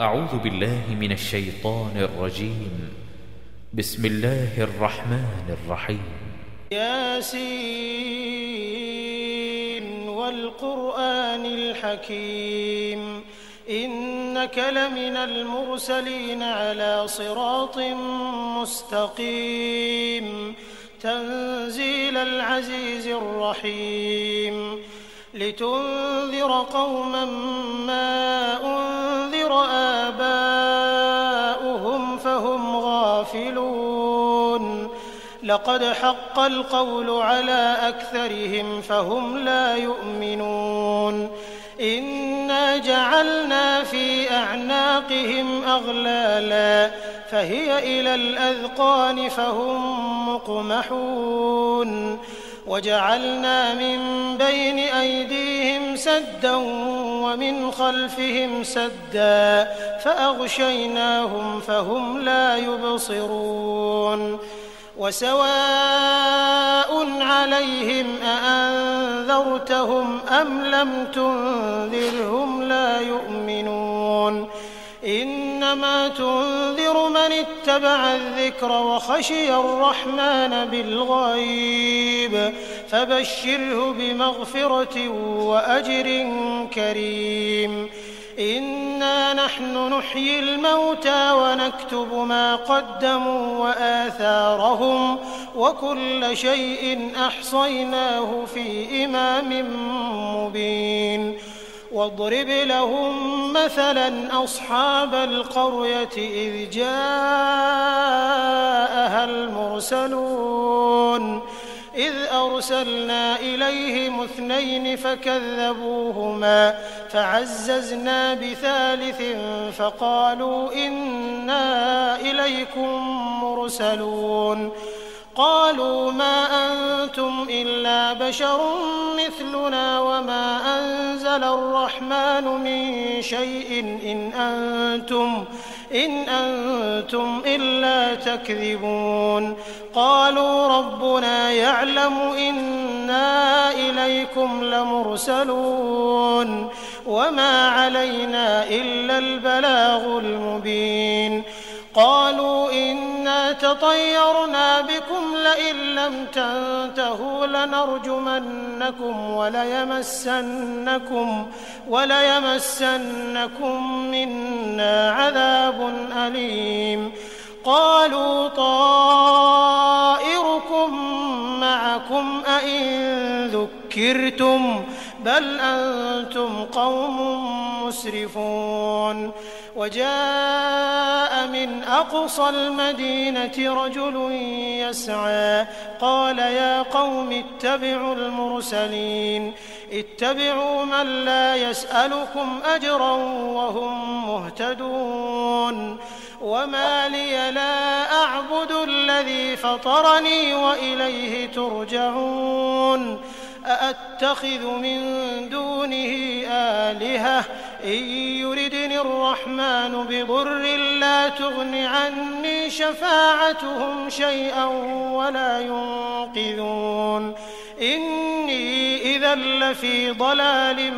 أعوذ بالله من الشيطان الرجيم. بسم الله الرحمن الرحيم. ياسين والقرآن الحكيم إنك لمن المرسلين على صراط مستقيم تنزيل العزيز الرحيم لتنذر قوما ما أنذر آباؤهم فهم غافلون لقد حق القول على أكثرهم فهم لا يؤمنون إنا جعلنا في أعناقهم أغلالا فهي إلى الأذقان فهم مقمحون وجعلنا من بين أيديهم سدا ومن خلفهم سدا فأغشيناهم فهم لا يبصرون وسواء عليهم أأنذرتهم أم لم تنذرهم لا يؤمنون إنما تنذر من اتبع الذكر وخشي الرحمن بالغيب فبشره بمغفرة وأجر كريم إنا نحن نحيي الموتى ونكتب ما قدموا وآثارهم وكل شيء أحصيناه في إمام مبين واضرب لهم مثلا أصحاب القرية إذ جاءها المرسلون إذ أرسلنا إليهم 2 فكذبوهما فعززنا بثالث فقالوا إنا إليكم مرسلون قالوا ما أنتم إلا بشر مثلنا وما أنزل الرحمن من شيء إن أنتم إلا تكذبون قالوا ربنا يعلم إنا إليكم لمرسلون وما علينا إلا البلاغ المبين قالوا إنا تطيرنا بكم لئن لم تنتهوا لنرجمنكم وليمسنكم منا عذاب أليم قالوا طائركم معكم أئن ذكرتم بل أنتم قوم مسرفون وجاء من أقصى المدينة رجل يسعى قال يا قوم اتبعوا المرسلين اتبعوا من لا يسألكم أجرا وهم مهتدون وما لي لا أعبد الذي فطرني وإليه ترجعون أأتخذ من دونه آلهة إن يردني الرحمن بضر لا تغن عني شفاعتهم شيئا ولا ينقذون إني إذا لفي ضلال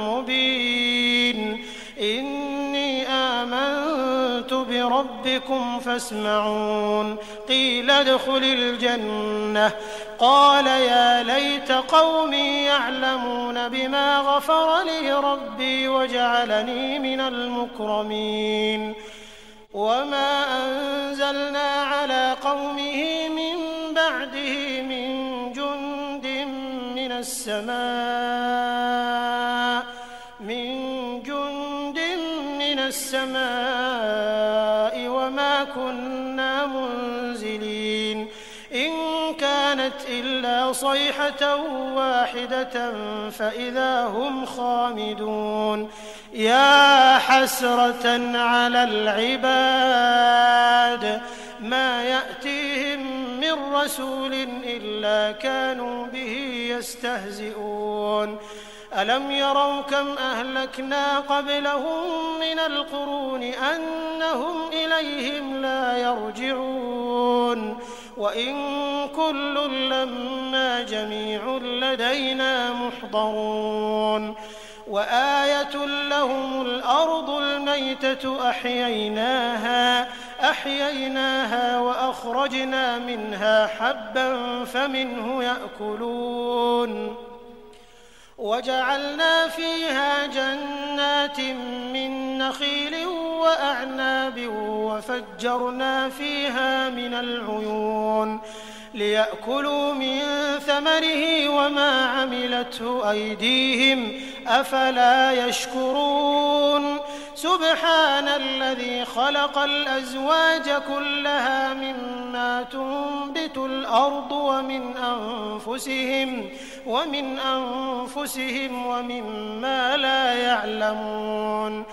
مبين إني آمنت بربكم فاسمعون قيل ادخل الجنة قال يا ليت قومي يعلمون بما غفر لي ربي وجعلني من المكرمين وما أنزلنا على قومه من بعده من جند من السماء وما كنا منزلين إن كانت إلا صيحة واحدة فإذا هم خامدون يا حسرة على العباد ما يأتيهم من رسول إلا كانوا به يستهزئون ألم يروا كم أهلكنا قبلهم من القرون أنهم إليهم لا يرجعون وإن كل لما جميع لدينا محضرون وآية لهم الأرض الميتة والميتة أحييناها وأخرجنا منها حبا فمنه يأكلون وجعلنا فيها جنات من نخيل وأعناب وفجرنا فيها من العيون ليأكلوا من ثمره وما عملته أيديهم أفلا يشكرون سبحان الذي خلق الأزواج كلها مما تنبت الأرض ومن أنفسهم ومما لا يعلمون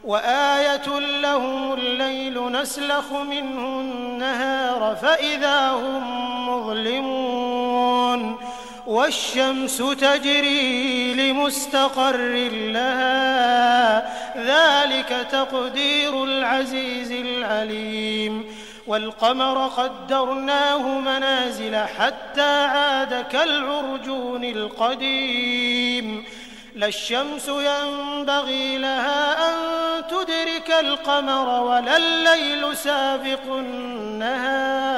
وآية لهم الليل نسلخ منه النهار فإذا هم مظلمون والشمس تجري لمستقر لها ذلك تقدير العزيز العليم والقمر قدرناه منازل حتى عاد كالعرجون القديم لا الشمس ينبغي لها أن تدرك القمر ولا الليل سابق النهار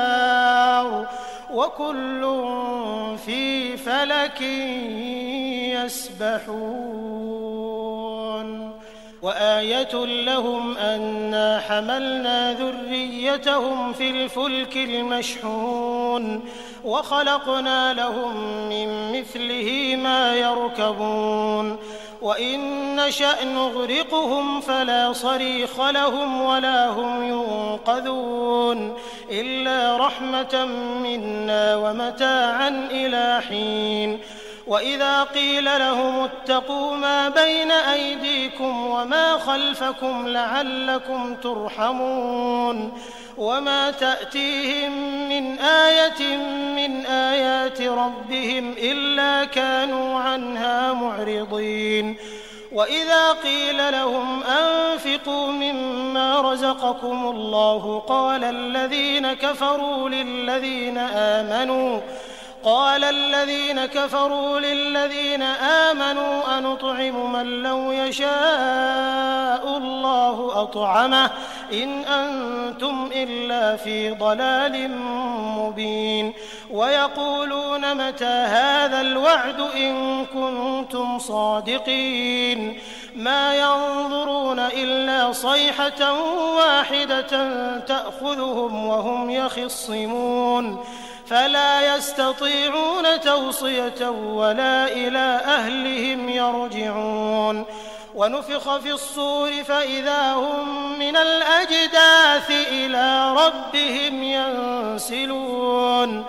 وكل في فلك يسبحون وآية لهم أنا حملنا ذريتهم في الفلك المشحون وخلقنا لهم من مثله ما يركبون وإن نشأ نغرقهم فلا صريخ لهم ولا هم ينقذون إلا رحمة منا ومتاعا إلى حين وإذا قيل لهم اتقوا ما بين أيديكم وما خلفكم لعلكم ترحمون وما تأتيهم من آية من آيات ربهم إلا كانوا عنها معرضين وإذا قيل لهم أنفقوا مما رزقكم الله قال الذين كفروا للذين آمنوا أنطعم من لو يشاء الله أطعمه إن أنتم إلا في ضلال مبين ويقولون متى هذا الوعد إن كنتم صادقين ما ينظرون إلا صيحة واحدة تأخذهم وهم يخصمون فلا يستطيعون توصية ولا إلى أهلهم يرجعون ونفخ في الصور فإذا هم من الأجداث إلى ربهم ينسلون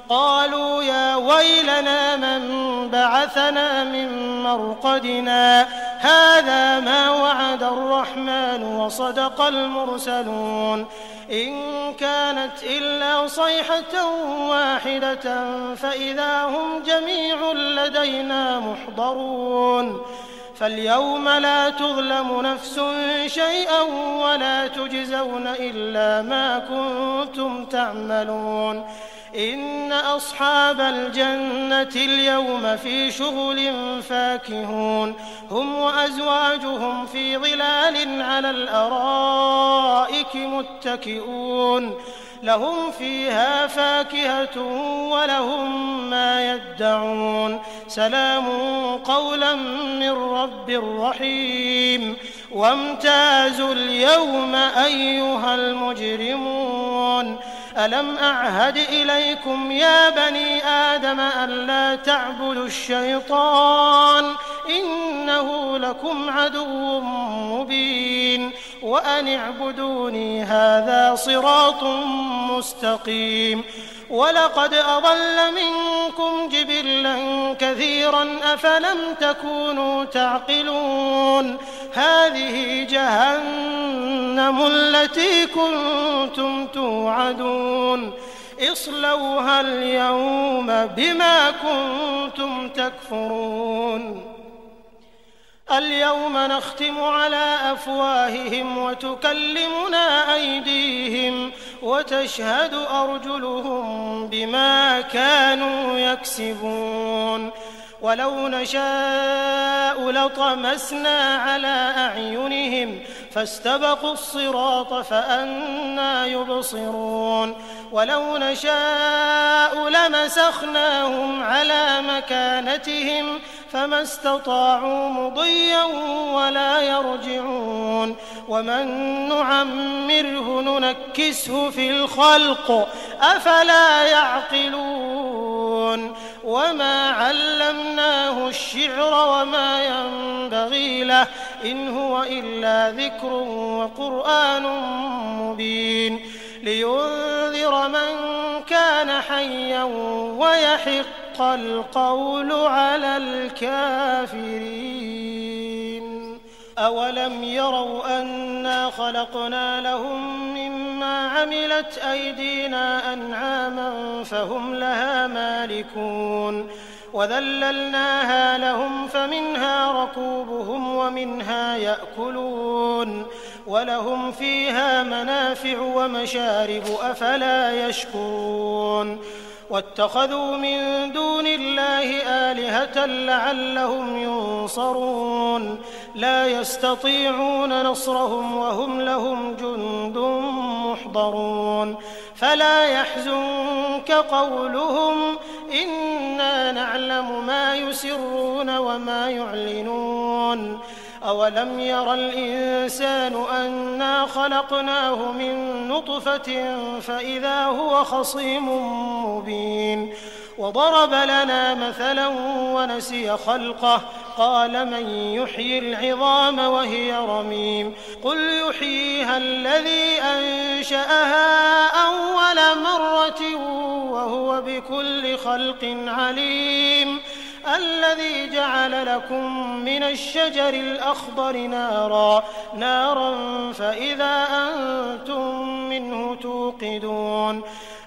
قالوا يا ويلنا من بعثنا من مرقدنا هذا ما وعد الرحمن وصدق المرسلون إن كانت إلا صيحة واحدة فإذا هم جميع لدينا محضرون فاليوم لا تظلم نفس شيئا ولا تجزون إلا ما كنتم تعملون إن أصحاب الجنة اليوم في شغل فاكهون هم وأزواجهم في ظلال على الأرائك متكئون لهم فيها فاكهة ولهم ما يدعون سلام قولا من رب رحيم وامتازوا اليوم أيها المجرمون ألم أعهد إليكم يا بني آدم ألا تعبدوا الشيطان إنه لكم عدو مبين وأن اعبدوني هذا صراط مستقيم ولقد أضل منكم جبلا كثيرا أفلم تكونوا تعقلون هذه جهنم التي كنتم توعدون اصلوها اليوم بما كنتم تكفرون اليوم نختم على أفواههم وتكلمنا أيديهم وتشهد أرجلهم بما كانوا يكسبون ولو نشاء لطمسنا على أعينهم فاستبقوا الصراط فأنى يبصرون ولو نشاء لمسخناهم على مكانتهم فما استطاعوا مضيا ولا يرجعون ومن نعمره ننكسه في الخلق أفلا يعقلون وما علمناه الشعر وما ينبغي له إن هو إلا ذكر وقرآن مبين لينذر من كان حيا ويحق القول على الكافرين أولم يروا أنا خلقنا لهم مما عملت أيدينا أنعاما فهم لها مالكون وذللناها لهم فمنها ركوبهم ومنها يأكلون ولهم فيها منافع ومشارب أفلا يشكرون واتخذوا من دون الله آلهة لعلهم ينصرون لا يستطيعون نصرهم وهم لهم جند محضرون فلا يحزنك قولهم إنا نعلم ما يسرون وما يعلنون أولم ير الإنسان أنا خلقناه من نطفة فإذا هو خصيم مبين وضرب لنا مثلا ونسي خلقه قال من يحيي العظام وهي رميم قل يحييها الذي أنشأها أول مرة وهو بكل خلق عليم الذي جعل لكم من الشجر الأخضر نارا فإذا أنتم منه توقدون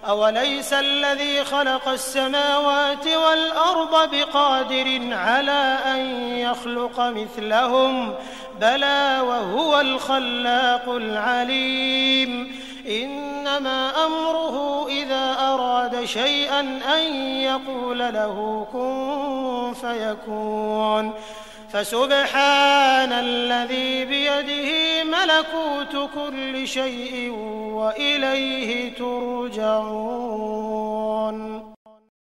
أوليس الذي خلق السماوات والأرض بقادر على أن يخلق مثلهم بلى وهو الخلاق العليم إنما أمره إذا أراد شيئا أن يقول له كن فيكون فسبحان الذي بيده ملكوت كل شيء وإليه ترجعون.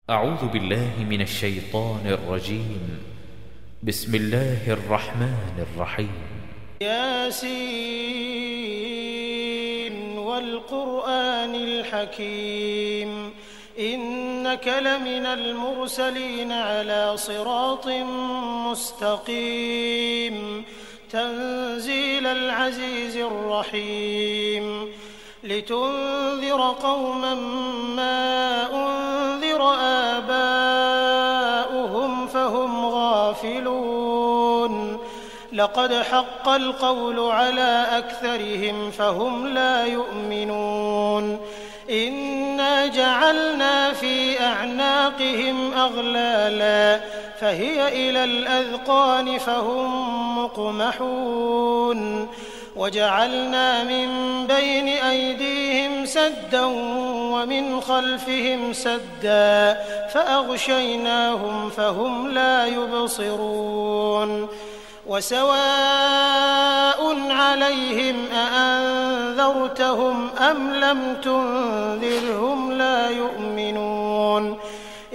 أعوذ بالله من الشيطان الرجيم. بسم الله الرحمن الرحيم. ياسين والقرآن الحكيم إنك لمن المرسلين على صراط مستقيم تنزيل العزيز الرحيم لتنذر قوما ما أنذر آباؤهم فهم غافلون لقد حق القول على أكثرهم فهم لا يؤمنون إنا جعلنا في أعناقهم أغلالا فهي إلى الأذقان فهم مقمحون وجعلنا من بين أيديهم سدا ومن خلفهم سدا فأغشيناهم فهم لا يبصرون وسواء عليهم أأنذرتهم أم لم تنذرهم لا يؤمنون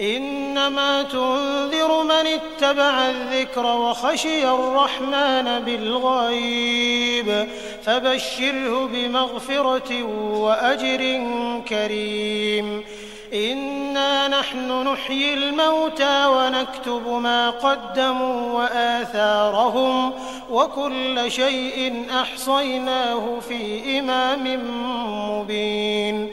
إنما تنذر من اتبع الذكر وخشي الرحمن بالغيب فبشره بمغفرة وأجر كريم إنا نحن نحيي الموتى ونكتب ما قدموا وآثارهم وكل شيء أحصيناه في إمام مبين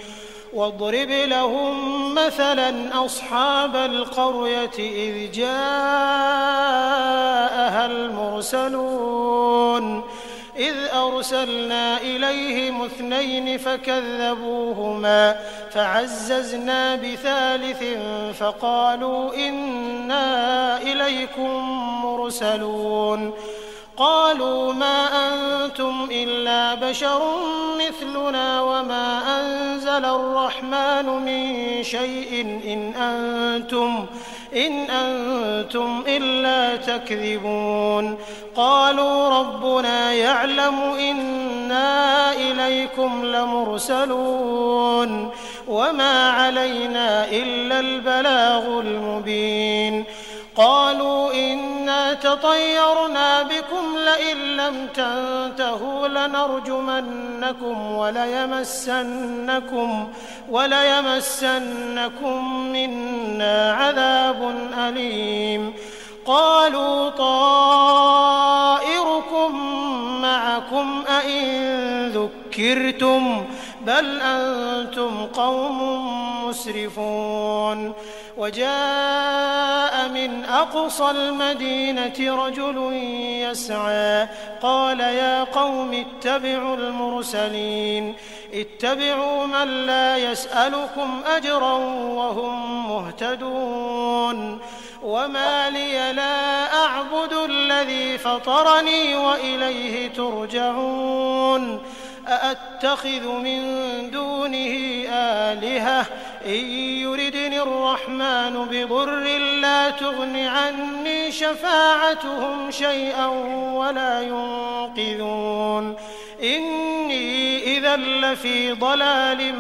واضرب لهم مثلا أصحاب القرية إذ جاءها المرسلون إذ أرسلنا إليهم 2 فكذبوهما فعززنا بثالث فقالوا إنا إليكم مرسلون قالوا ما أنتم إلا بشر مثلنا وما أنزل الرحمن من شيء إن أنتم إلا تكذبون قالوا ربنا يعلم إنا إليكم لمرسلون وما علينا إلا البلاغ المبين قالوا إنا تطيرنا بكم لئن لم تنتهوا لنرجمنكم وليمسنكم منا عذاب أليم قالوا طائركم معكم أئن ذكرتم بل أنتم قوم مسرفون وجاء من أقصى المدينة رجل يسعى قال يا قوم اتبعوا المرسلين اتبعوا من لا يسألكم أجرا وهم مهتدون وما لي لا أعبد الذي فطرني وإليه ترجعون أأتخذ من دونه آلهة إن يردني الرحمن بضر لا تغن عني شفاعتهم شيئا ولا ينقذون إني إذا لفي ضلال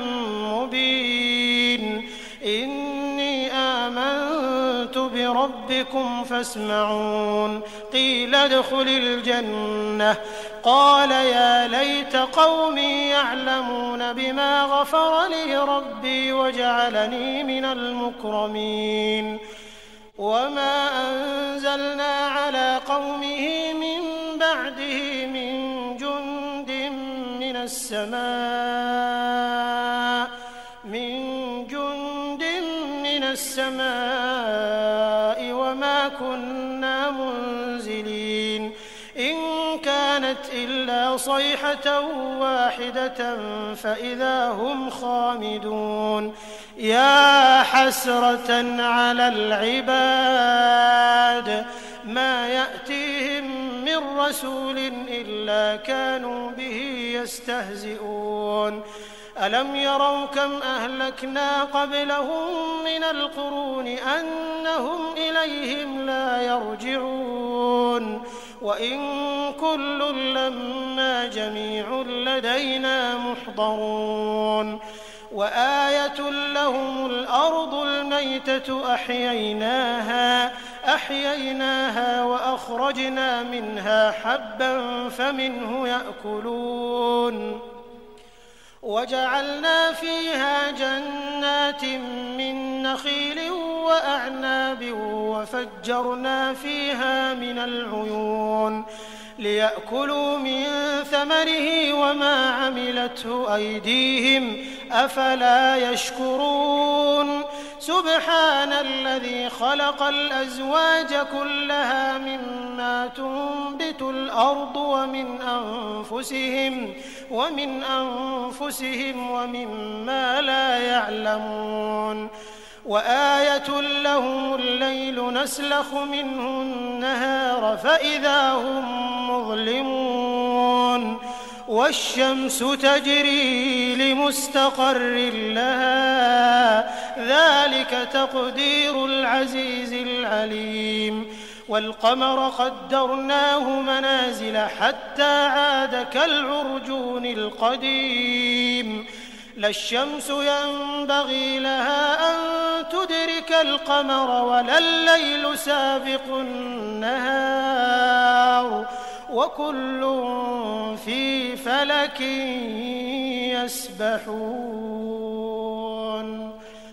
مبين إني آمنت بربكم فاسمعون قيل ادخل الجنة قال يا ليت قومي يعلمون بما غفر لي ربي وجعلني من المكرمين وما أنزلنا على قومه من بعده من جند من السماء وما كنا منزلين إن كانت إلا صيحة واحدة فإذا هم خامدون يا حسرة على العباد ما يأتيهم من رسول إلا كانوا به يستهزئون ألم يروا كم أهلكنا قبلهم من القرون أنهم إليهم لا يرجعون وإن كل لما جميع لدينا محضرون وآية لهم الأرض الميتة أحييناها وأخرجنا منها حبا فمنه يأكلون وجعلنا فيها جنات من نخيل وأعناب وفجرنا فيها من العيون ليأكلوا من ثمره وما عملته أيديهم أفلا يشكرون سبحان الذي خلق الأزواج كلها مما تنبت الأرض ومن أنفسهم ومما لا يعلمون وآية لهم الليل نسلخ منه النهار فإذا هم مظلمون والشمس تجري لمستقر لها ذلك تقدير العزيز العليم والقمر قدرناه منازل حتى عاد كالعرجون القديم لا الشمس ينبغي لها أن تدرك القمر ولا الليل سابق النهار وكل في فلك يسبحون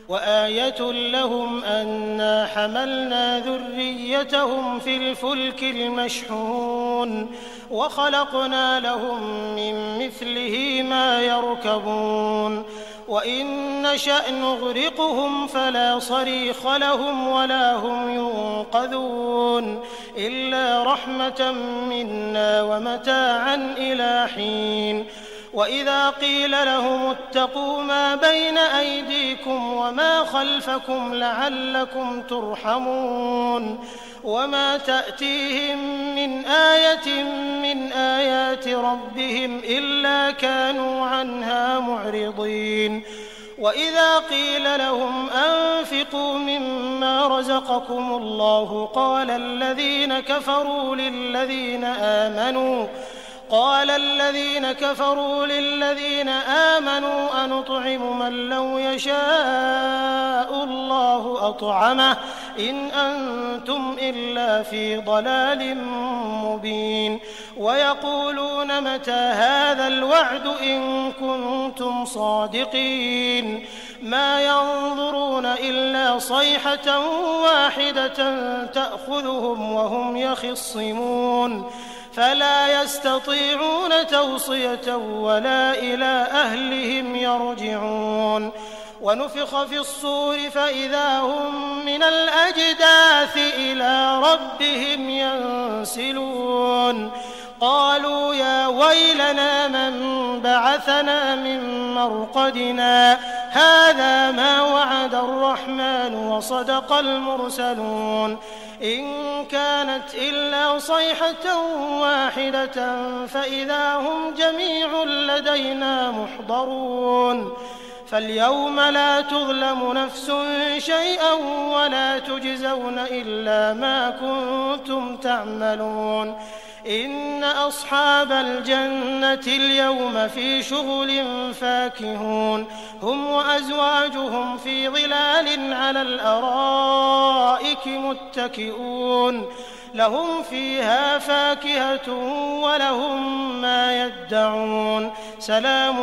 وآية لهم أنا حملنا ذريتهم في الفلك المشحون وخلقنا لهم من مثله ما يركبون وإن نشأ نغرقهم فلا صريخ لهم ولا هم ينقذون إلا رحمة منا ومتاعا إلى حين وإذا قيل لهم اتقوا ما بين أيديكم وما خلفكم لعلكم ترحمون وما تأتيهم من آية من آيات ربهم إلا كانوا عنها معرضين وإذا قيل لهم أنفقوا مما رزقكم الله قال الذين كفروا للذين آمنوا أنطعم من لو يشاء الله أطعمه إن أنتم إلا في ضلال مبين ويقولون متى هذا الوعد إن كنتم صادقين ما ينظرون إلا صيحة واحدة تأخذهم وهم يخصمون فلا يستطيعون توصية ولا إلى أهلهم يرجعون ونفخ في الصور فإذا هم من الأجداث إلى ربهم ينسلون قالوا يا ويلنا من بعثنا من مرقدنا هذا ما وعد الرحمن وصدق المرسلون إن كانت إلا صيحة واحدة فإذا هم جميع لدينا محضرون فاليوم لا تظلم نفس شيئا ولا تجزون إلا ما كنتم تعملون إن أصحاب الجنة اليوم في شغل فاكهون هم وأزواجهم في ظلال على الأرائك متكئون لهم فيها فاكهة ولهم ما يدعون سلام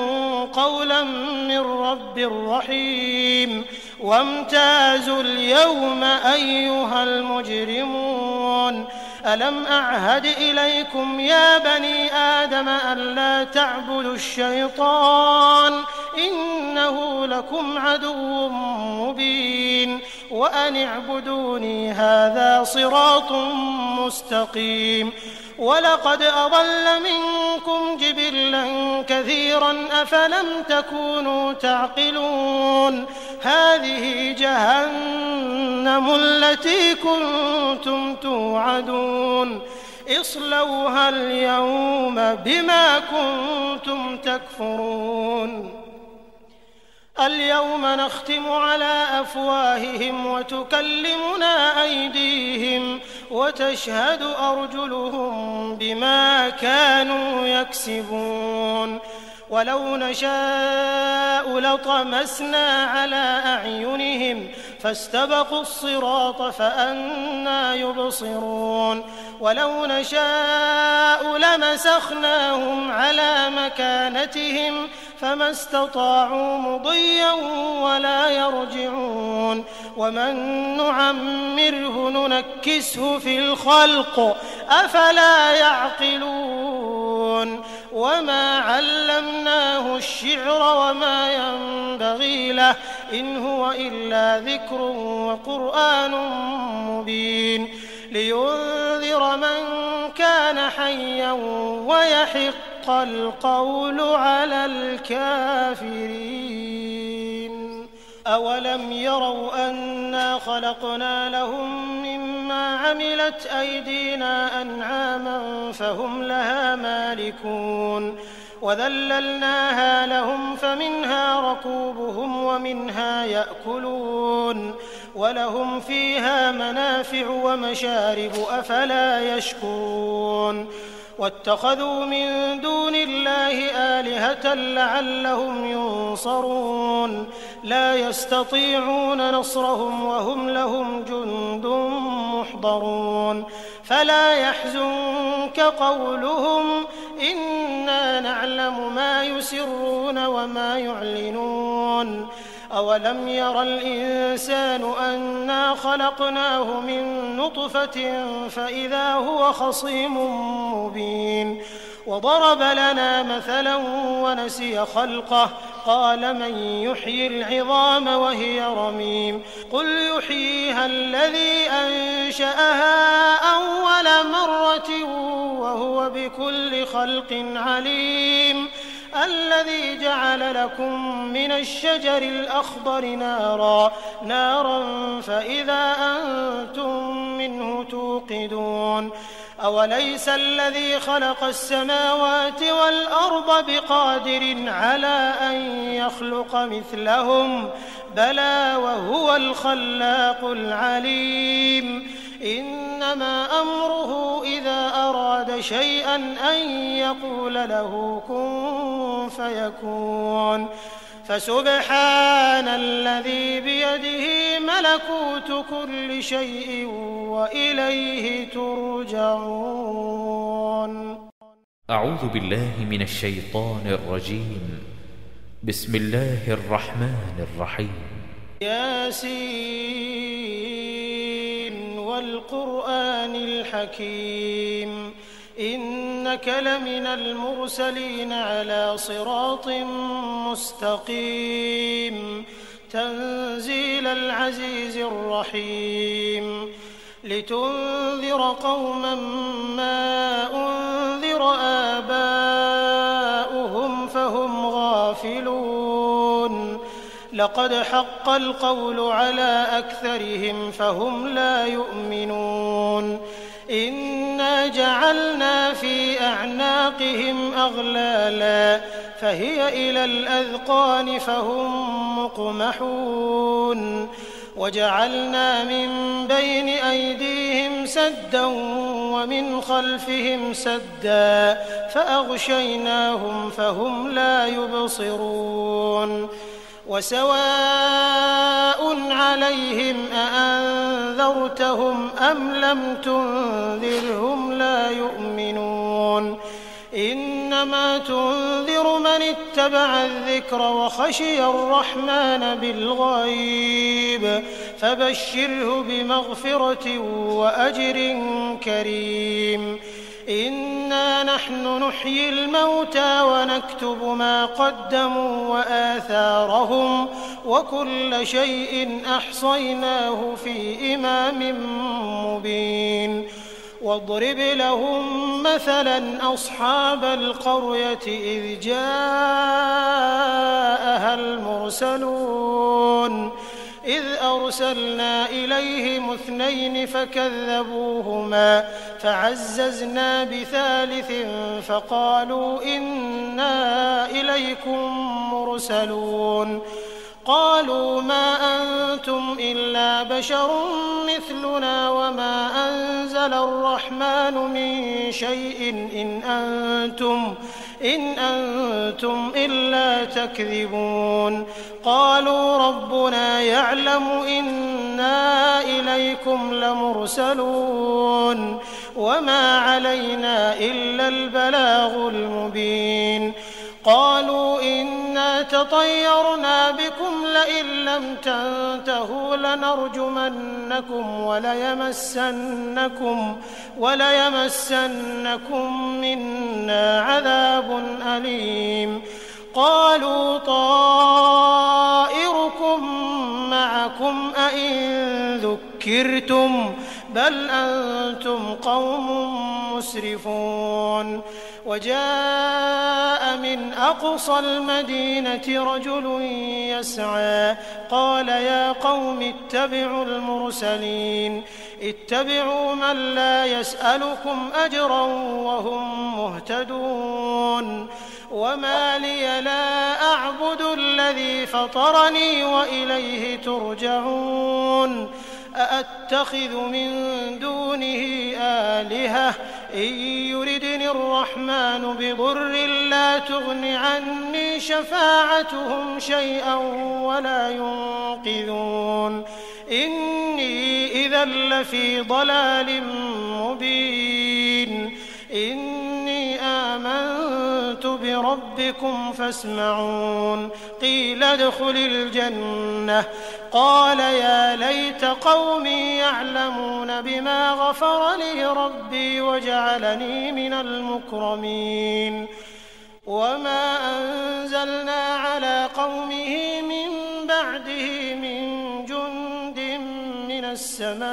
قولا من رب رحيم وامتازوا اليوم أيها المجرمون ألم أعهد إليكم يا بني آدم ألا تعبدوا الشيطان إنه لكم عدو مبين وأن اعبدوني هذا صراط مستقيم ولقد أضل منكم جبلا كثيرا أفلم تكونوا تعقلون هذه جهنم التي كنتم توعدون اصلوها اليوم بما كنتم تكفرون اليوم نختم على أفواههم وتكلمنا أيديهم وتشهد أرجلهم بما كانوا يكسبون ولو نشاء لطمسنا على أعينهم فاستبقوا الصراط فأنى يبصرون ولو نشاء لمسخناهم على مكانتهم فما استطاعوا مضيا ولا يرجعون ومن نعمره ننكسه في الخلق أفلا يعقلون وما علمناه الشعر وما ينبغي له إن هو إلا ذكر وقرآن مبين لينذر من كان حيا ويحق القول على الكافرين أولم يروا أنا خلقنا لهم مما عملت أيدينا أنعاما فهم لها مالكون وذللناها لهم فمنها ركوبهم ومنها يأكلون ولهم فيها منافع ومشارب أفلا يشكرون واتخذوا من دون الله آلهة لعلهم ينصرون لا يستطيعون نصرهم وهم لهم جند محضرون فلا يحزنك قولهم إنا نعلم ما يسرون وما يعلنون أولم ير الإنسان أنا خلقناه من نطفة فإذا هو خصيم مبين وضرب لنا مثلا ونسي خلقه قال من يحيي العظام وهي رميم قل يحييها الذي أنشأها أول مرة وهو بكل خلق عليم الذي جعل لكم من الشجر الأخضر نارا فإذا أنتم منه توقدون أوليس الذي خلق السماوات والأرض بقادر على أن يخلق مثلهم بلى وهو الخلاق العليم إنما أمره إذا أراد شيئا أن يقول له كن فيكون فسبحان الذي بيده ملكوت كل شيء وإليه ترجعون. أعوذ بالله من الشيطان الرجيم. بسم الله الرحمن الرحيم. ياسين والقرآن الحكيم إنك لمن المرسلين على صراط مستقيم تنزيل العزيز الرحيم لتنذر قوما ما أنذر آباؤهم فهم غافلون لقد حق القول على أكثرهم فهم لا يؤمنون إنا جعلنا في أعناقهم أغلالا فهي إلى الأذقان فهم مقمحون وجعلنا من بين أيديهم سدا ومن خلفهم سدا فأغشيناهم فهم لا يبصرون وسواء عليهم أأنذرتهم أم لم تنذرهم لا يؤمنون إنما تنذر من اتبع الذكر وخشي الرحمن بالغيب فبشره بمغفرة وأجر كريم إنا نحن نحيي الموتى ونكتب ما قدموا وآثارهم وكل شيء أحصيناه في إمام مبين واضرب لهم مثلا أصحاب القرية إذ جاءها المرسلون إذ أرسلنا إليهم 2 فكذبوهما فعززنا بثالث فقالوا إنا إليكم مرسلون قالوا ما أنتم إلا بشر مثلنا وما أنزل الرحمن من شيء إن أنتم إلا تكذبون قالوا ربنا يعلم إنا إليكم لمرسلون وما علينا إلا البلاغ المبين قالوا إنا تطيرنا بكم لئن لم تنتهوا لنرجمنكم وليمسنكم منا عذاب أليم قالوا طائركم معكم أئن ذكرتم بل أنتم قوم مسرفون وجاء من أقصى المدينة رجل يسعى قال يا قوم اتبعوا المرسلين اتبعوا من لا يسألكم أجرا وهم مهتدون وما لي لا أعبد الذي فطرني وإليه ترجعون أأتخذ من دونه آلهة إن يردني الرحمن بضر لا تغن عني شفاعتهم شيئا ولا ينقذون إني إذا لفي ضلال مبين إني آمنت بربكم فاسمعون قيل ادخل الجنة قال يا ليت قومي يعلمون بما غفر لي ربي وجعلني من المكرمين وما أنزلنا على قومه من بعده من جند من السماء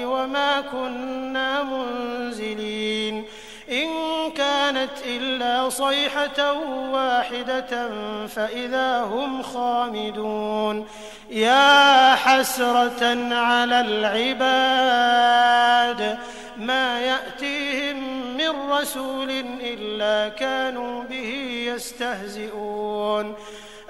وما إنا منزلين إن كانت إلا صيحة واحدة فإذا هم خامدون يا حسرة على العباد ما يأتيهم من رسول إلا كانوا به يستهزئون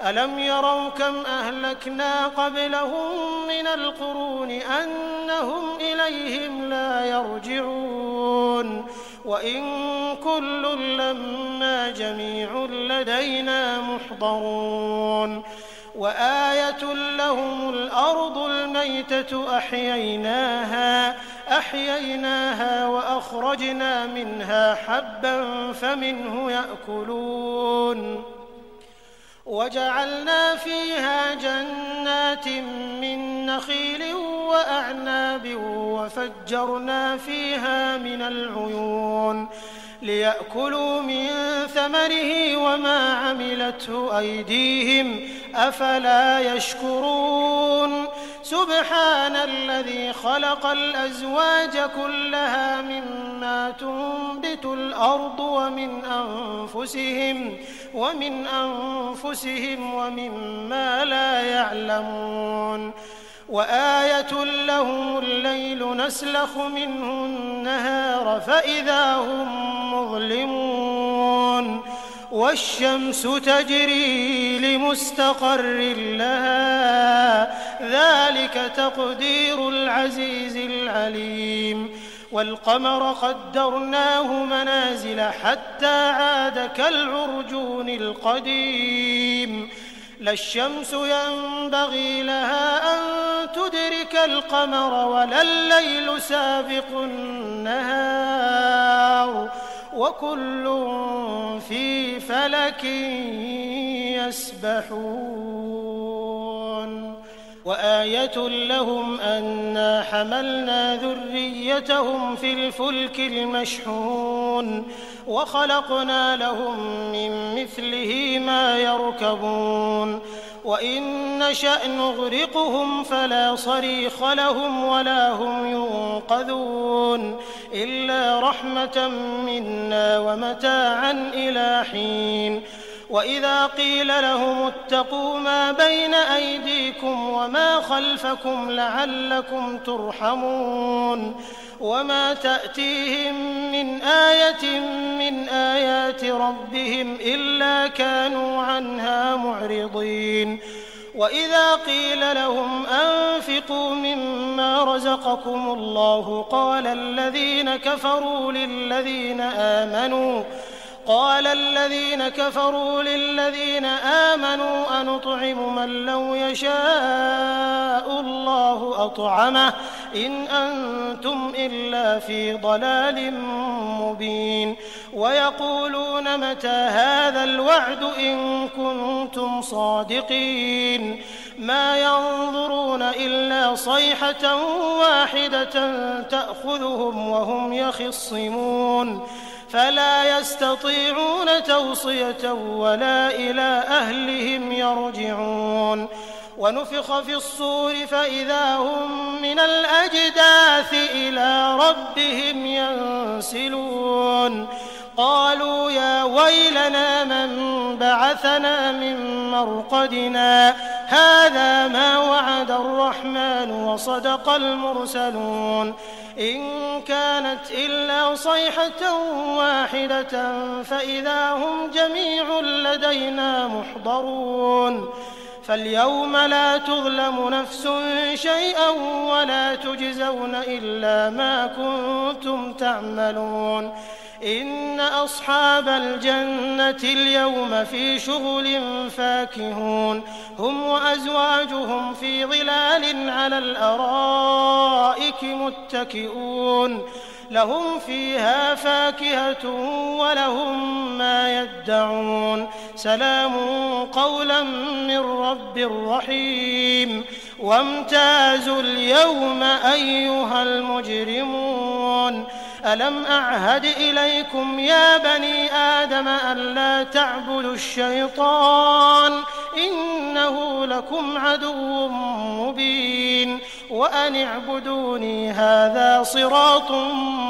ألم يروا كم أهلكنا قبلهم من القرون أنهم إليهم لا يرجعون وإن كل لما جميع لدينا محضرون وآية لهم الأرض الميتة أحييناها وأخرجنا منها حبا فمنه يأكلون وجعلنا فيها جنات من نخيل وأعناب وفجرنا فيها من العيون ليأكلوا من ثمره وما عملته أيديهم أفلا يشكرون سبحان الذي خلق الأزواج كلها مما تنبت الأرض ومن أنفسهم ومما لا يعلمون وآية لهم الليل نسلخ منه النهار فإذا هم مظلمون والشمس تجري لمستقر لها ذلك تقدير العزيز العليم والقمر قدرناه منازل حتى عاد كالعرجون القديم لا الشمس ينبغي لها أن تدرك القمر ولا الليل سابق النهار وكل في فلك يسبحون وآية لهم أنا حملنا ذريتهم في الفلك المشحون وخلقنا لهم من مثله ما يركبون وإن نشأ نغرقهم فلا صريخ لهم ولا هم ينقذون إلا رحمة منا ومتاعا إلى حين وإذا قيل لهم اتقوا ما بين أيديكم وما خلفكم لعلكم ترحمون وما تأتيهم من آية من آيات ربهم إلا كانوا عنها معرضين وإذا قيل لهم أنفقوا مما رزقكم الله قال الذين كفروا للذين آمنوا أنطعم من لو يشاء الله أطعمه إن أنتم إلا في ضلال مبين ويقولون متى هذا الوعد إن كنتم صادقين ما ينظرون إلا صيحة واحدة تأخذهم وهم يخصمون فلا يستطيعون توصية ولا إلى أهلهم يرجعون ونفخ في الصور فإذا هم من الأجداث إلى ربهم ينسلون قالوا يا ويلنا من بعثنا من مرقدنا هذا ما وعد الرحمن وصدق المرسلون إن كانت إلا صيحة واحدة فإذا هم جميع لدينا محضرون فاليوم لا تظلم نفس شيئا ولا تجزون إلا ما كنتم تعملون إن أصحاب الجنة اليوم في شغل فاكهون هم وأزواجهم في ظلال على الأرائك متكئون لهم فيها فاكهة ولهم ما يدعون سلام قولا من رب رحيم وامتازوا اليوم أيها المجرمون ألم أعهد إليكم يا بني آدم ألا تعبدوا الشيطان إنه لكم عدو مبين وأن اعبدوني هذا صراط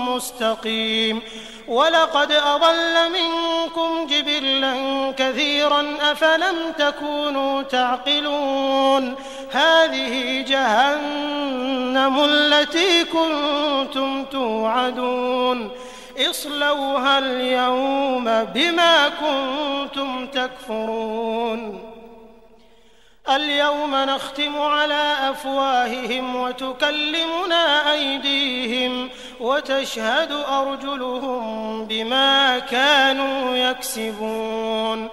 مستقيم ولقد أضل منكم جبلا كثيرا أفلم تكونوا تعقلون هذه جهنم التي كنتم توعدون اصلوها اليوم بما كنتم تكفرون اليوم نختم على أفواههم وتكلمنا أيديهم وتشهد أرجلهم بما كانوا يكسبون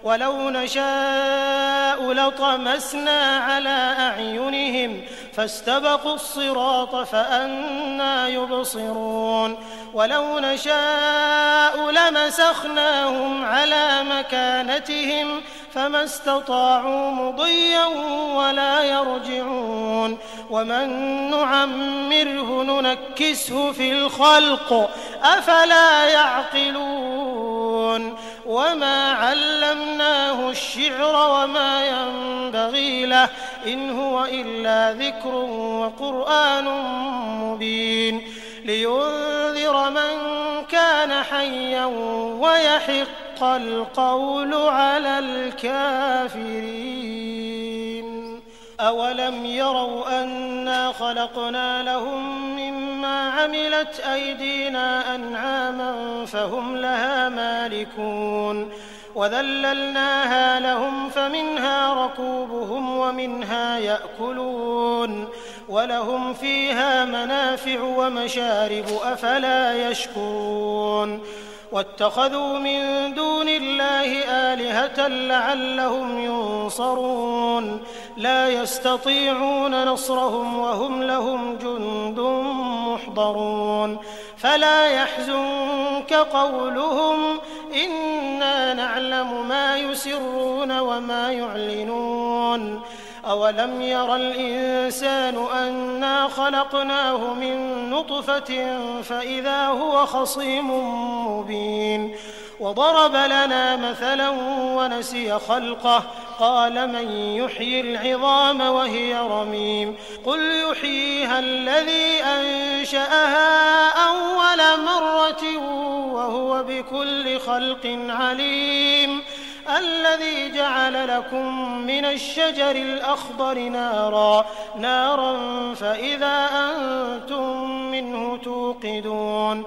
ولو نشاء لطمسنا على أعينهم فاستبقوا الصراط فأنى يبصرون ولو نشاء لمسخناهم على مكانتهم فما استطاعوا مضيا ولا يرجعون ومن نعمره ننكسه في الخلق أفلا يعقلون وما علمناه الشعر وما ينبغي له إن هو إلا ذكر وقرآن مبين لينذر من كان حيا ويحق القول على الكافرين أولم يروا أنا خلقنا لهم مما عملت أيدينا أنعاما فهم لها مالكون وذللناها لهم فمنها ركوبهم ومنها يأكلون ولهم فيها منافع ومشارب أفلا يشكرون واتخذوا من دون الله آلهة لعلهم ينصرون لا يستطيعون نصرهم وهم لهم جند محضرون فلا يحزنك قولهم إنا نعلم ما يسرون وما يعلنون أولم ير الإنسان أنا خلقناه من نطفة فإذا هو خصيم مبين وضرب لنا مثلا ونسي خلقه قال من يحيي العظام وهي رميم قل يحييها الذي أنشأها أول مرة وهو بكل خلق عليم الذي جعل لكم من الشجر الأخضر نارا فإذا أنتم منه توقدون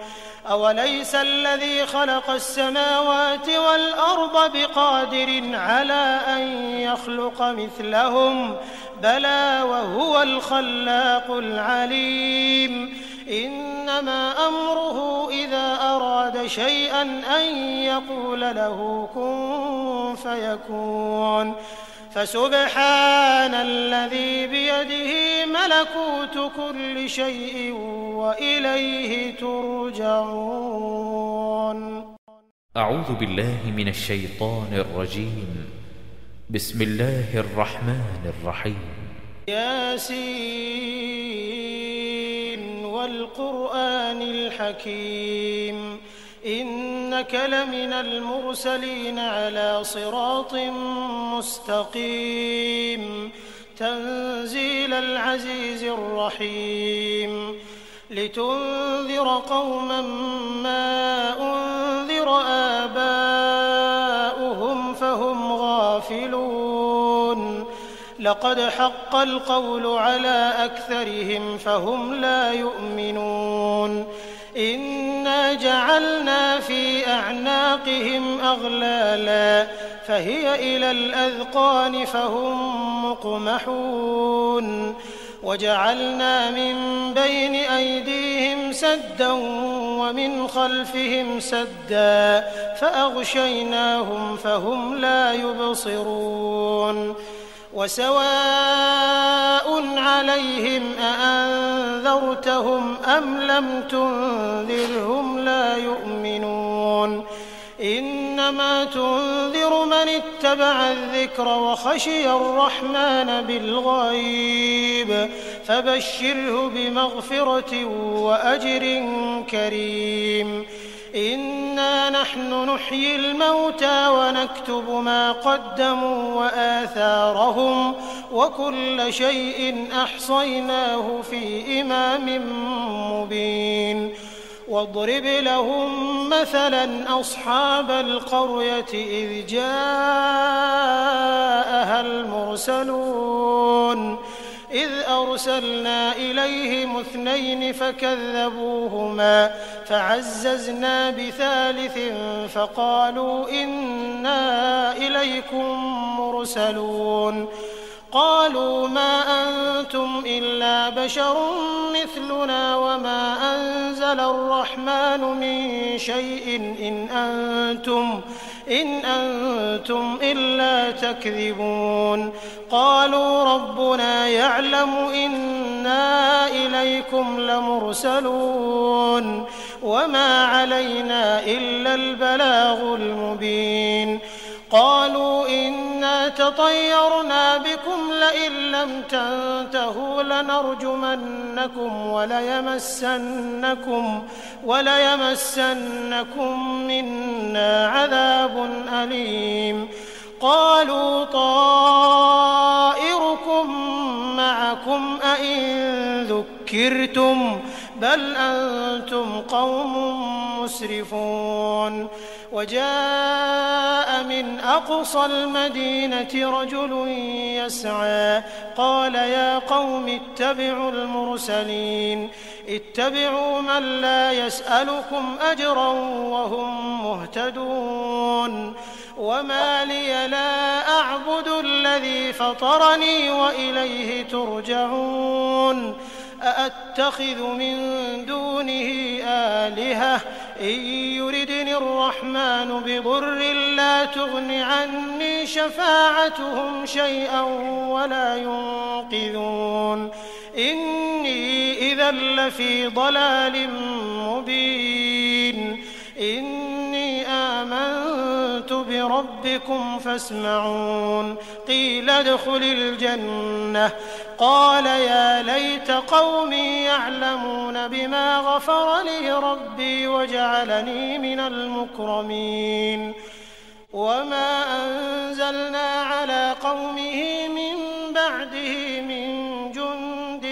أوليس الذي خلق السماوات والأرض بقادر على أن يخلق مثلهم بلى وهو الخلاق العليم إنما أمره إذا أراد شيئا أن يقول له كن فيكون فسبحان الذي بيده ملكوت كل شيء وإليه ترجعون. أعوذ بالله من الشيطان الرجيم. بسم الله الرحمن الرحيم. ياسين والقرآن الحكيم إنك لمن المرسلين على صراط مستقيم تنزيل العزيز الرحيم لتنذر قوما ما أنذر آباؤهم فهم غافلون لقد حق القول على أكثرهم فهم لا يؤمنون إنا جعلنا في أعناقهم أغلالا فهي إلى الأذقان فهم مقمحون وجعلنا من بين أيديهم سدا ومن خلفهم سدا فأغشيناهم فهم لا يبصرون وسواء عليهم أأنذرتهم أم لم تنذرهم لا يؤمنون إنما تنذر من اتبع الذكر وخشي الرحمن بالغيب فبشره بمغفرة وأجر كريم إنا نحن نحيي الموتى ونكتب ما قدموا وآثارهم وكل شيء أحصيناه في إمام مبين واضرب لهم مثلا أصحاب القرية إذ جاءها المرسلون إذ أرسلنا إليهم 2 فكذبوهما فعززنا بثالث فقالوا إنا إليكم مرسلون قالوا ما أنتم إلا بشر مثلنا وما أنزل الرحمن من شيء إن أنتم إلا تكذبون قالوا ربنا يعلم إنا إليكم لمرسلون وما علينا إلا البلاغ المبين قالوا إنا تطيرنا بكم لئن لم تنتهوا لنرجمنكم وليمسنكم منا عذاب أليم قالوا طائركم معكم أئن ذكرتم بل أنتم قوم مسرفون وجاء من أقصى المدينة رجل يسعى قال يا قوم اتبعوا المرسلين اتبعوا من لا يسألكم أجرا وهم مهتدون وما لي لا أعبد الذي فطرني وإليه ترجعون أأتخذ من دونه آلهة إن يردني الرحمن بضر لا تغن عني شفاعتهم شيئا ولا ينقذون إني إذا لفي ضلال مبين إني آمنت بربكم فاسمعون قيل ادخل الجنة قال يا ليت قومي يعلمون بما غفر لي ربي وجعلني من المكرمين وما أنزلنا على قومه من بعده من جند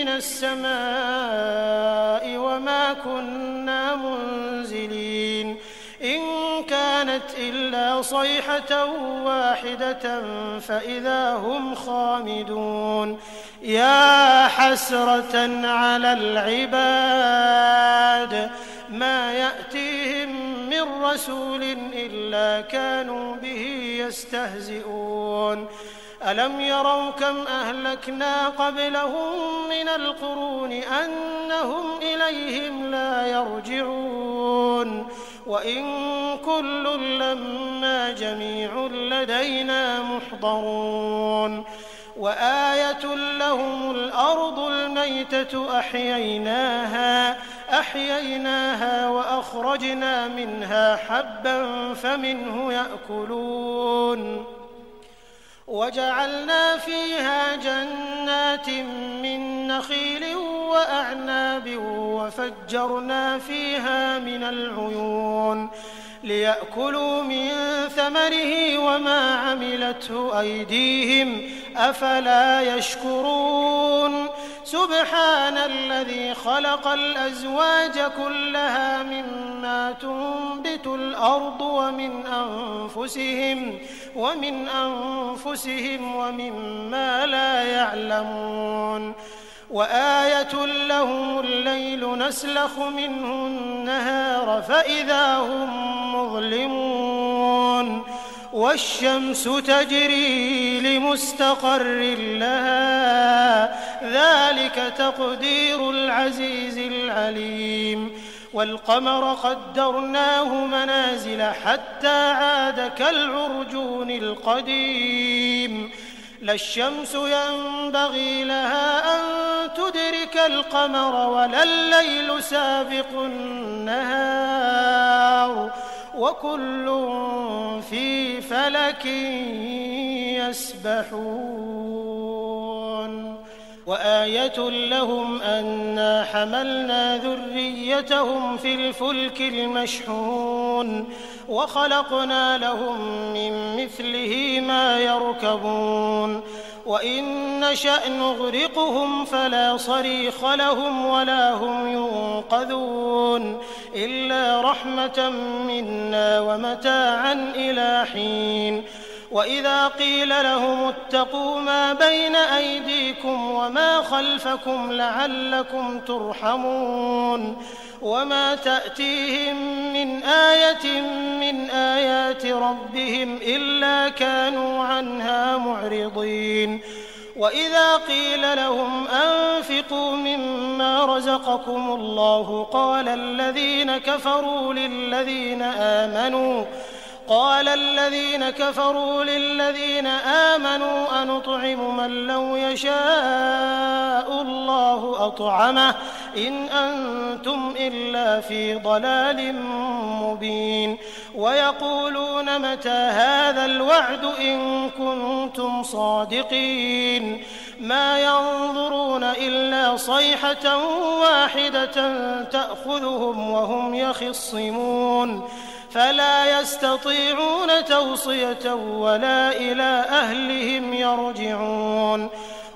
من السماء وما كنا منزلين إن كانت إلا صيحة واحدة فإذا هم خامدون يا حسرة على العباد ما يأتيهم من رسول إلا كانوا به يستهزئون ألم يروا كم أهلكنا قبلهم من القرون أنهم إليهم لا يرجعون وإن كل لما جميع لدينا محضرون وآية لهم الأرض الميتة أحييناها وأخرجنا منها حبا فمنه يأكلون وجعلنا فيها جنات من نخيل وأعناب وفجرنا فيها من العيون ليأكلوا من ثمره وما عملته أيديهم أفلا يشكرون سبحان الذي خلق الأزواج كلها مما تنبت الأرض ومن أنفسهم ومما لا يعلمون وآية لهم الليل نسلخ منه النهار فإذا هم مظلمون والشمس تجري لمستقر لها ذلك تقدير العزيز العليم والقمر قدرناه منازل حتى عاد كالعرجون القديم لا الشمس ينبغي لها أن تدرك القمر ولا الليل سابق النهار وكل في فلك يسبحون وآية لهم أنا حملنا ذريتهم في الفلك المشحون وخلقنا لهم من مثله ما يركبون وإن نشأ نغرقهم فلا صريخ لهم ولا هم ينقذون إلا رحمة منا ومتاعا إلى حين وإذا قيل لهم اتقوا ما بين أيديكم وما خلفكم لعلكم ترحمون وما تأتيهم من آية من آيات ربهم إلا كانوا عنها معرضين وإذا قيل لهم أنفقوا مما رزقكم الله قال الذين كفروا للذين آمنوا أنطعم من لو يشاء الله أطعمه إن أنتم إلا في ضلال مبين ويقولون متى هذا الوعد إن كنتم صادقين ما ينظرون إلا صيحة واحدة تأخذهم وهم يخصمون فلا يستطيعون توصية ولا إلى أهلهم يرجعون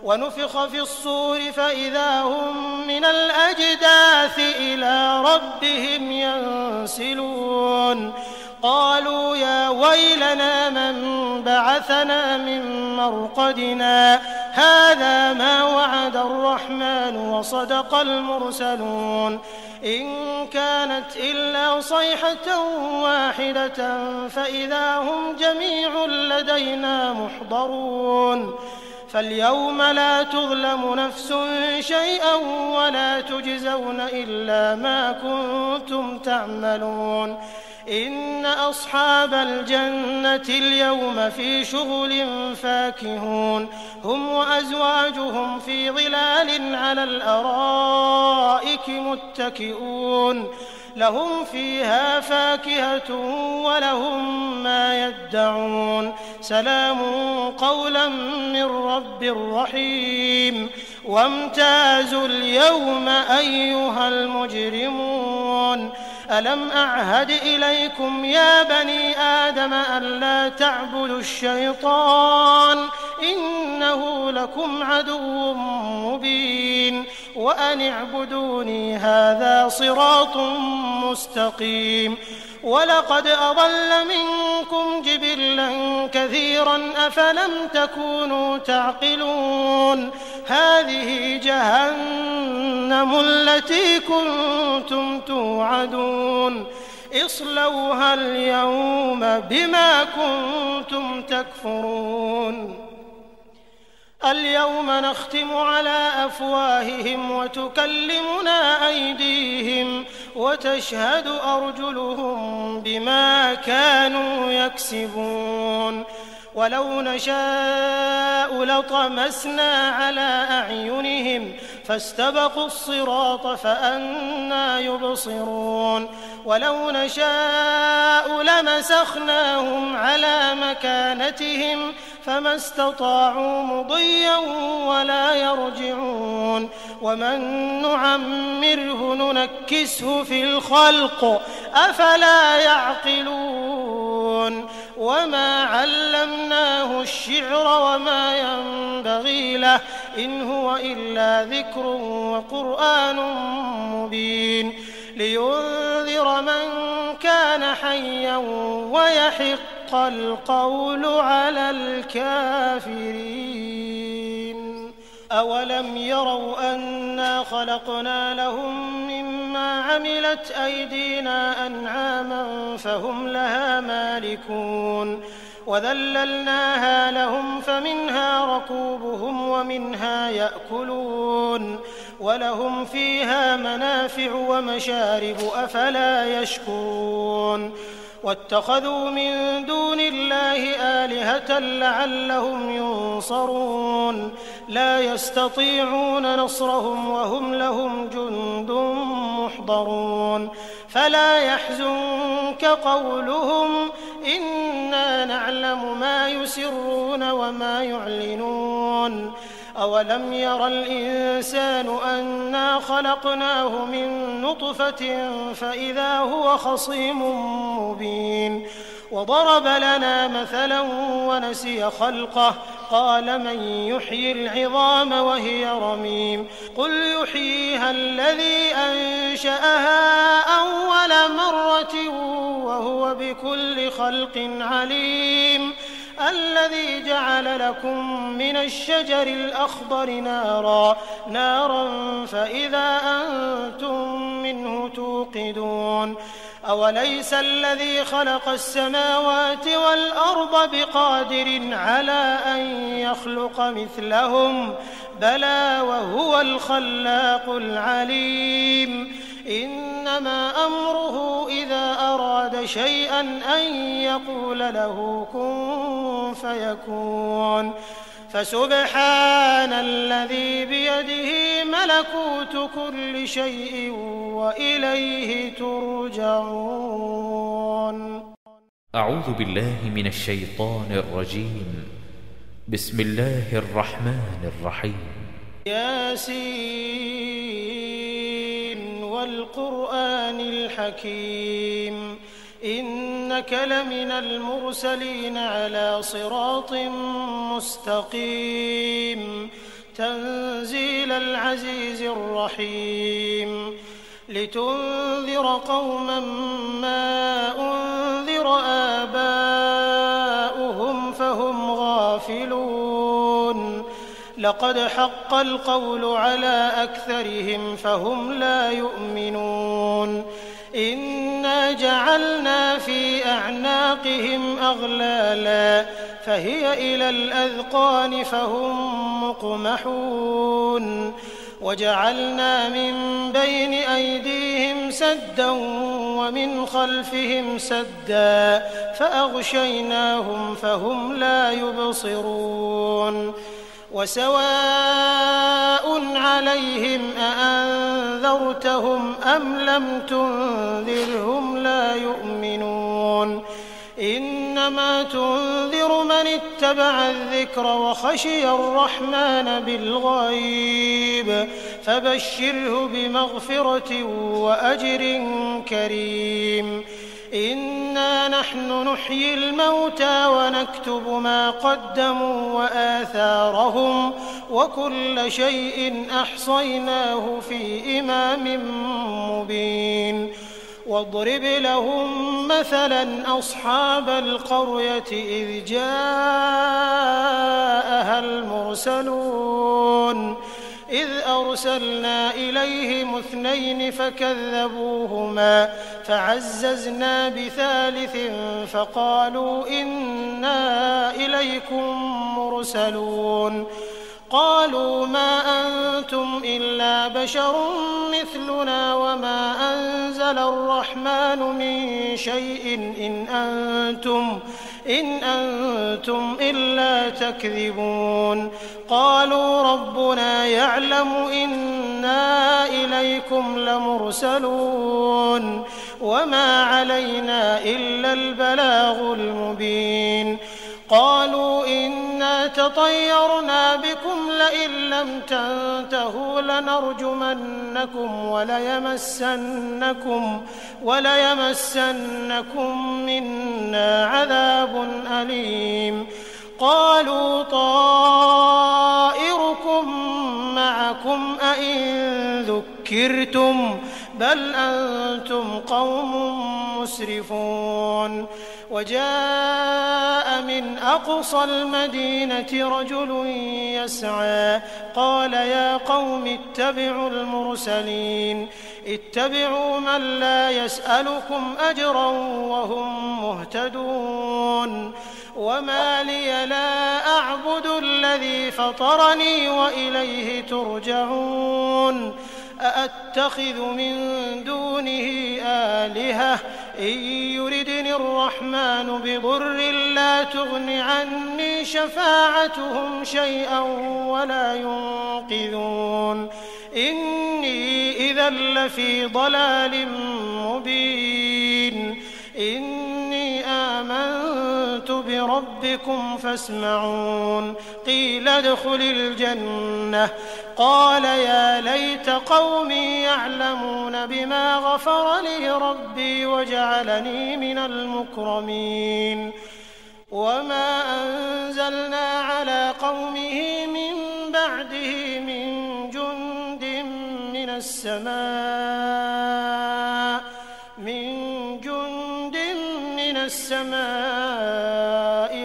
ونفخ في الصور فإذا هم من الأجداث إلى ربهم ينسلون قالوا يا ويلنا من بعثنا من مرقدنا هذا ما وعد الرحمن وصدق المرسلون إن كانت إلا صيحة واحدة فإذا هم جميع لدينا محضرون فاليوم لا تظلم نفس شيئا ولا تجزون إلا ما كنتم تعملون إن أصحاب الجنة اليوم في شغل فاكهون هم وأزواجهم في ظلال على الأرائك متكئون لهم فيها فاكهة ولهم ما يدعون سلام قولا من رب رحيم وامتازوا اليوم أيها المجرمون ألم أعهد إليكم يا بني آدم ألا تعبدوا الشيطان إنه لكم عدو مبين وأن اعبدوني هذا صراط مستقيم ولقد أضل منكم جبلا كثيرا أفلم تكونوا تعقلون هذه جهنم التي كنتم توعدون اصلوها اليوم بما كنتم تكفرون اليوم نختم على أفواههم وتكلمنا أيديهم وتشهد أرجلهم بما كانوا يكسبون ولو نشاء لطمسنا على أعينهم فاستبقوا الصراط فأنى يبصرون ولو نشاء لمسخناهم على مكانتهم فما استطاعوا مضيا ولا يرجعون ومن نعمره ننكسه في الخلق أفلا يعقلون وما علمناه الشعر وما ينبغي له إن هو إلا ذكر وقرآن مبين لينذر من كان حيا ويحق القول على الكافرين أولم يروا أنا خلقنا لهم مما عملت أيدينا أنعاما فهم لها مالكون وذللناها لهم فمنها ركوبهم ومنها يأكلون ولهم فيها منافع ومشارب أفلا يشكرون واتخذوا من دون الله آلهة لعلهم ينصرون لا يستطيعون نصرهم وهم لهم جند محضرون فلا يحزنك قولهم إنا نعلم ما يسرون وما يعلنون أولم ير الإنسان أنا خلقناه من نطفة فإذا هو خصيم مبين وضرب لنا مثلا ونسي خلقه قال من يحيي العظام وهي رميم قل يحييها الذي أنشأها أول مرة وهو بكل خلق عليم الذي جعل لكم من الشجر الأخضر نارا فإذا أنتم منه توقدون أوليس الذي خلق السماوات والأرض بقادر على أن يخلق مثلهم بلى وهو الخلاق العليم إنما أمره إذا أراد شيئا أن يقول له كن فيكون فسبحان الذي بيده ملكوت كل شيء وإليه ترجعون. أعوذ بالله من الشيطان الرجيم. بسم الله الرحمن الرحيم. ياسين والقرآن الحكيم إنك لمن المرسلين على صراط مستقيم تنزيل العزيز الرحيم لتنذر قوما ما أنذر آباؤهم فهم غافلون لقد حق القول على أكثرهم فهم لا يؤمنون إنا جعلنا في أعناقهم أغلالا فهي إلى الأذقان فهم مقمحون وجعلنا من بين أيديهم سدا ومن خلفهم سدا فأغشيناهم فهم لا يبصرون وسواء عليهم أأنذرتهم أم لم تنذرهم لا يؤمنون إنما تنذر من اتبع الذكر وخشي الرحمن بالغيب فبشره بمغفرة وأجر كريم إنا نحن نحيي الموتى ونكتب ما قدموا وآثارهم وكل شيء أحصيناه في إمام مبين واضرب لهم مثلا أصحاب القرية إذ جاءها المرسلون إذ أرسلنا إليهم 2 فكذبوهما فعززنا بثالث فقالوا إنا إليكم مرسلون قالوا ما أنتم إلا بشر مثلنا وما أنزل الرحمن من شيء إن أنتم إلا تكذبون قالوا ربنا يعلم إنا إليكم لمرسلون وما علينا إلا البلاغ المبين قالوا إنا تطيرنا بكم لئن لم تنتهوا لنرجمنكم وليمسنكم منا عذاب أليم قالوا طائركم معكم أئن ذكرتم بل أنتم قوم مسرفون وجاء من أقصى المدينة رجل يسعى قال يا قوم اتبعوا المرسلين اتبعوا من لا يسألكم أجرا وهم مهتدون وما لي لا أعبد الذي فطرني وإليه ترجعون أأتخذ من دونه آلهة إن يردني الرحمن بضر لا تغن عني شفاعتهم شيئا ولا ينقذون إني إذا لفي ضلال مبين إني آمنت بربي ربكم فاسمعون قيل ادخل الجنة قال يا ليت قومي يعلمون بما غفر لي ربي وجعلني من المكرمين وما أنزلنا على قومه من بعده من جند من السماء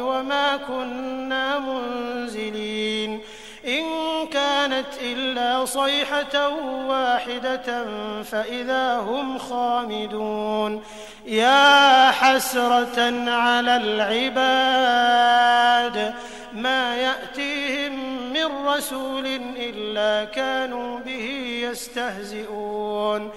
وما كنا منزلين إن كانت إلا صيحة واحدة فإذا هم خامدون يا حسرة على العباد ما يأتيهم من رسول إلا كانوا به يستهزئون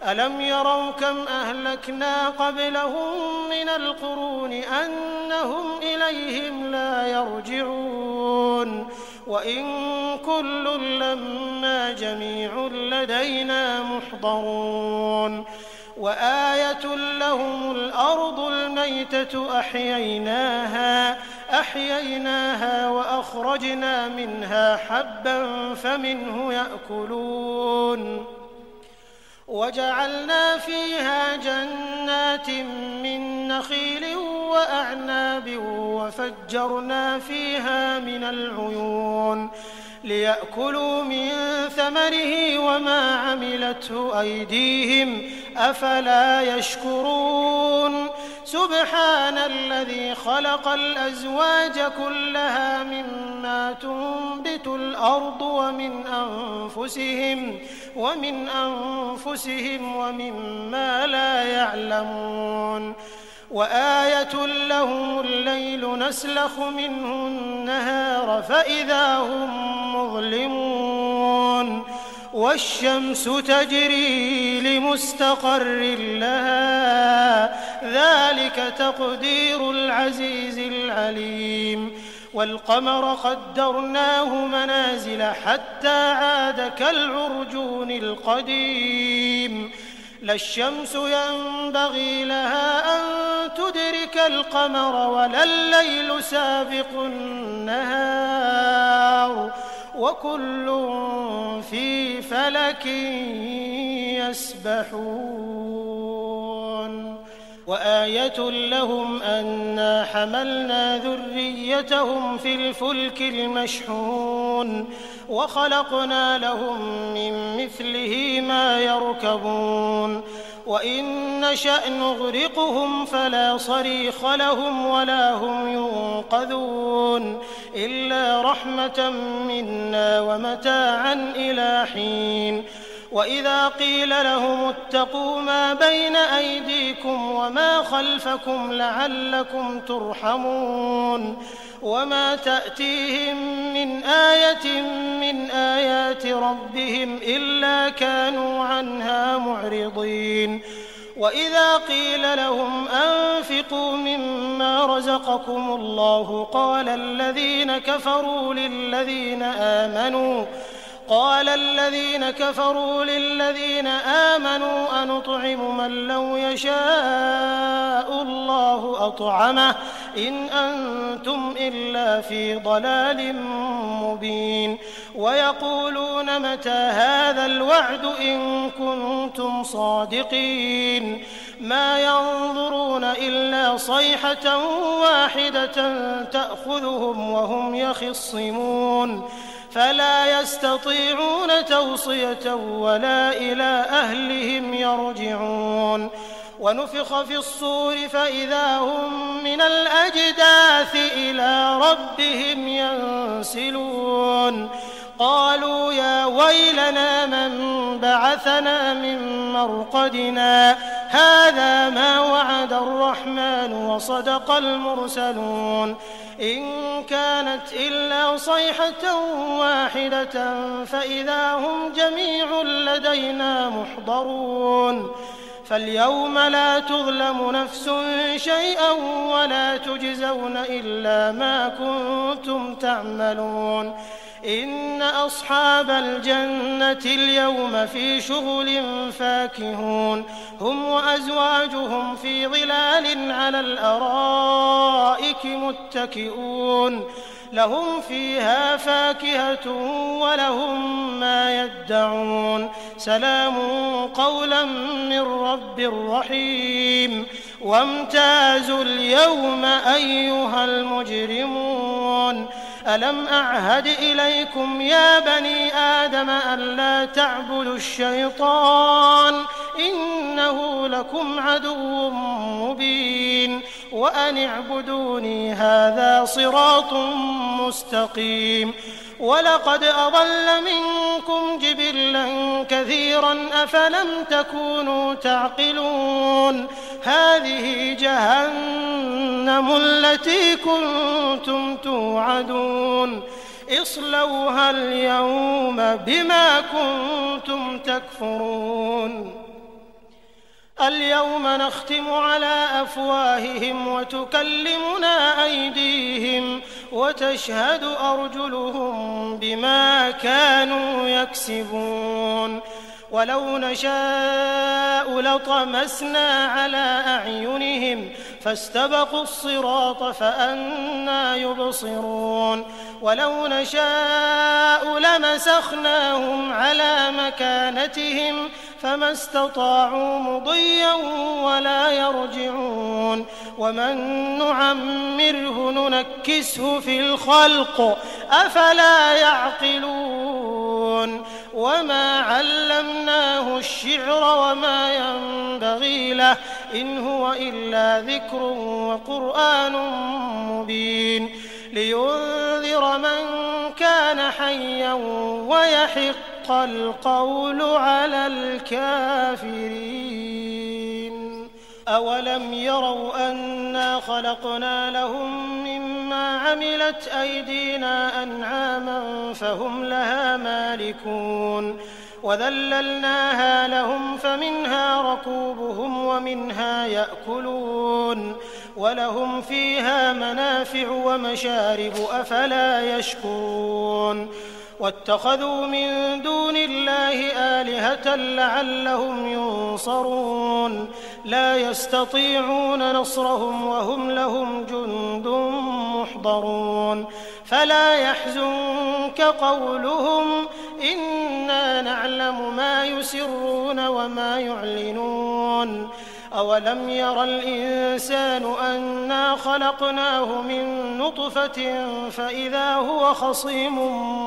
ألم يروا كم أهلكنا قبلهم من القرون أنهم إليهم لا يرجعون وإن كل لما جميع لدينا محضرون وآية لهم الأرض الميتة أحييناها وأخرجنا منها حبا فمنه يأكلون وجعلنا فيها جنات من نخيل وأعناب وفجرنا فيها من العيون ليأكلوا من ثمره وما عملته أيديهم أفلا يشكرون سبحان الذي خلق الأزواج كلها مما تنبت الأرض ومن أنفسهم ومما لا يعلمون وآية لهم الليل نسلخ منه النهار فإذا هم مظلمون والشمس تجري لمستقر لها ذلك تقدير العزيز العليم والقمر قدرناه منازل حتى عاد كالعرجون القديم لا الشمس ينبغي لها أن تدرك القمر ولا الليل سابق النهار وكل في فلك يسبحون وآية لهم أنا حملنا ذريتهم في الفلك المشحون وخلقنا لهم من مثله ما يركبون وإن نشأ نغرقهم فلا صريخ لهم ولا هم ينقذون إلا رحمة منا ومتاعا إلى حين وإذا قيل لهم اتقوا ما بين أيديكم وما خلفكم لعلكم ترحمون وما تأتيهم من آية من آيات ربهم إلا كانوا عنها معرضين وإذا قيل لهم أنفقوا مما رزقكم الله قال الذين كفروا للذين آمنوا أنطعم من لو يشاء الله أطعمه إن أنتم إلا في ضلال مبين ويقولون متى هذا الوعد إن كنتم صادقين ما ينظرون إلا صيحة واحدة تأخذهم وهم يخصمون فلا يستطيعون توصية ولا إلى أهلهم يرجعون ونفخ في الصور فإذا هم من الأجداث إلى ربهم ينسلون قالوا يا ويلنا من بعثنا من مرقدنا هذا ما وعد الرحمن وصدق المرسلون إن كانت إلا صيحة واحدة فإذا هم جميع لدينا محضرون فاليوم لا تظلم نفس شيئا ولا تجزون إلا ما كنتم تعملون إن أصحاب الجنة اليوم في شغل فاكهون هم وأزواجهم في ظلال على الأرائك متكئون لهم فيها فاكهة ولهم ما يدعون سلام قولا من رب رحيم وامتازوا اليوم أيها المجرمون ألم أعهد إليكم يا بني آدم ألا تعبدوا الشيطان إنه لكم عدو مبين وأن اعبدوني هذا صراط مستقيم ولقد أضل منكم جبلا كثيرا أفلم تكونوا تعقلون هذه جهنم التي كنتم توعدون اصلوها اليوم بما كنتم تكفرون اليوم نختم على أفواههم وتكلمنا أيديهم وتشهد أرجلهم بما كانوا يكسبون ولو نشاء لطمسنا على أعينهم فاستبقوا الصراط فأنى يبصرون ولو نشاء لمسخناهم على مكانتهم فما استطاعوا مضيا ولا يرجعون ومن نعمره ننكسه في الخلق أفلا يعقلون وما علمناه الشعر وما ينبغي له إن هو إلا ذكر وقرآن مبين لينذر من كان حيا ويحق القول على الكافرين أولم يروا أنا خلقنا لهم مما عملت أيدينا أنعاما فهم لها مالكون وذللناها لهم فمنها ركوبهم ومنها يأكلون ولهم فيها منافع ومشارب أفلا يشكرون واتخذوا من دون الله آلهة لعلهم ينصرون لا يستطيعون نصرهم وهم لهم جند محضرون فلا يحزنك قولهم إنا نعلم ما يسرون وما يعلنون أولم ير الإنسان أنا خلقناه من نطفة فإذا هو خصيم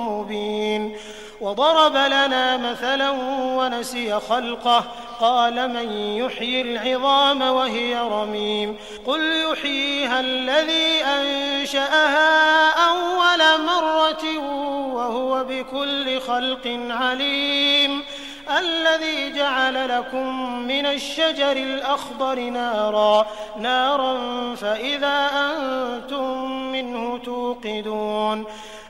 مبين وضرب لنا مثلا ونسي خلقه قال من يحيي العظام وهي رميم قل يحييها الذي أنشأها أول مرة وهو بكل خلق عليم الذي جعل لكم من الشجر الأخضر نارا فإذا أنتم منه توقدون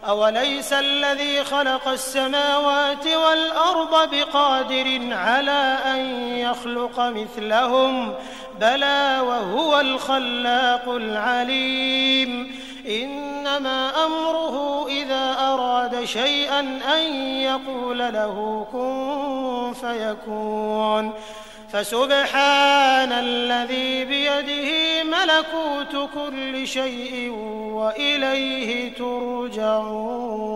أوليس الذي خلق السماوات والأرض بقادر على أن يخلق مثلهم بلى وهو الخلاق العليم إنما أمره إذا أراد شيئا أن يقول له كن فيكون فسبحان الذي بيده ملكوت كل شيء وإليه ترجعون